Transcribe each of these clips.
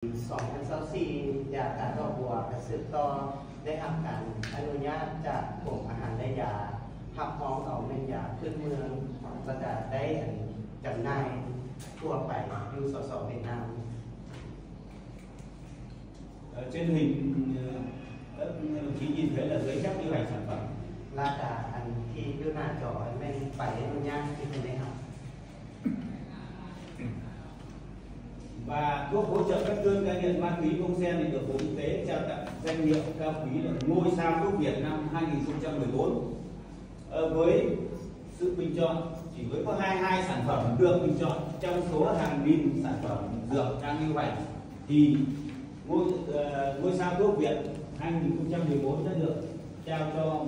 2024 ยาการดอกบัวกระสืบต่อได้รับการอนุญาตจากกรมอาหารและยาหับพ้องเอาเป็นยาพื้นเมืองแล้วก็ได้จำหน่ายทั่วไปอยู่สสเวียดนาม Trên hình các đồng chí nhìn thấy là giấy phép lưu hành sản phẩm. ราคาอันที่อยู่หน้าจอแม่นไปอนุญาตที่เป็นได้ครับ Và thuốc hỗ trợ các cơn cai nghiện ma túy Bông Sen thì được Bộ Y tế trao tặng danh hiệu cao quý là ngôi sao thuốc Việt năm 2014. Với sự bình chọn chỉ với có 22 sản phẩm được bình chọn trong số hàng nghìn sản phẩm dược đang lưu hành thì ngôi sao thuốc Việt 2014 đã được trao cho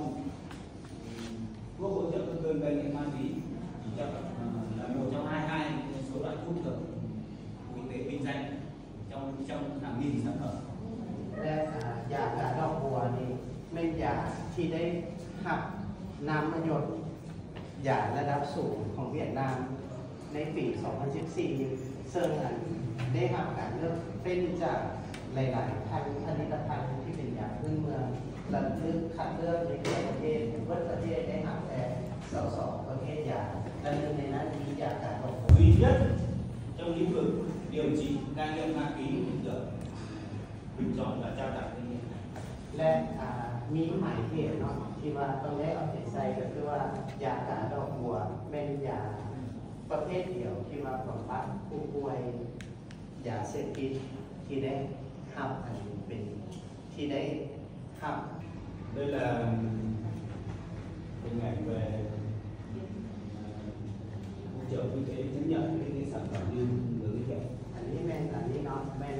thuốc hỗ trợ các cơn cai nghiện ma túy là một trong 22 số loại thuốc được Bộ Y tế vinh danh trong hàng nghìn sản phẩm. และยาการดอกบัวนี่เป็นยาที่ได้รับนามยศยาระดับสูงของเวียดนามในปี 2014 ซึ่งได้รับการเลือกเป็นจากหลายๆผลิตภัณฑ์ที่เป็นยาพื้นเมืองและคัดเลือกในประเทศประเทศได้รับแต่สองประเภทยาและหนึ่งในนั้นมียาการดอกบัว Duy nhất trong lĩnh vực điều trị cai nghiện ma túy được bình chọn và trao tặng danh hiệu này. และมีหมายเหตุเนาะที่ว่าต้องได้เอาใจใส่ก็คือว่ายาการดอกบัวเป็นยาประเภทเดียวที่ว่าบำบัดผู้ป่วยยาเสพติดที่ได้รับเป็นที่ได้รับ Đây là hình ảnh về hỗ trợ y tế chứng nhận cái sản phẩm như vừa giới thiệu. อันนี้แม่นอันนี้เนาะแม่น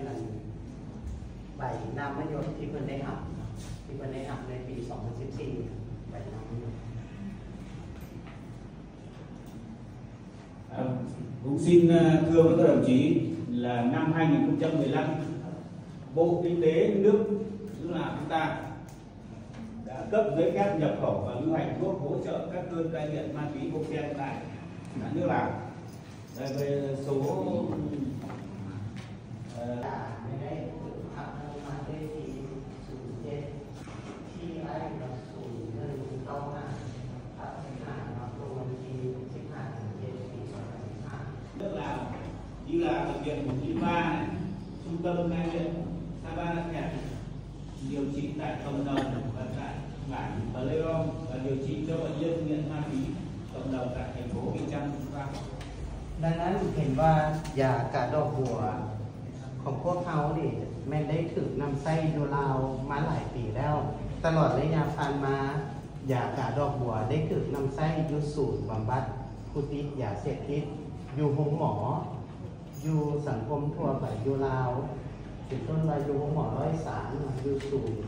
ใบนามยศที่เพิ่นได้รับในปี 2014 ใบนามยศ Cũng xin thưa với các đồng chí là năm 2015 Bộ Y tế nước tức là chúng ta đã cấp giấy phép nhập khẩu và lưu hành thuốc hỗ trợ các cơn cai nghiện ma túy Bông Sen tại nước Lào. Đây về số ไม่ได้ทำมาได้ที่07ที่ไอ้กับ01ต้องตัดหามาตรงที่15/7 ปี 2015 nước Lào như là bệnh viện 193 này, trung tâm cai nghiện Savanakhet điều trị tại cộng đồng và tại bản Pleirom và điều trị cho bệnh nhân nghiện ma túy cộng đồng tại thành phố Vientiane chúng ta. ดังนั้นเห็นว่ายาการดอกบัวของพวกเขานี่แม่นได้ถูกนำใช้อยู่ลาวมาหลายปีแล้วตลอดระยะผ่านมายาการดอกบัวได้ถูกนำใช้อยู่ศูนย์บำบัดผู้ติดยาเสพติดอยู่โรงหมออยู่สังคมทั่วไปอยู่ลาวเป็นต้นว่าอยู่โรงหมอ103อยู่ศูนย์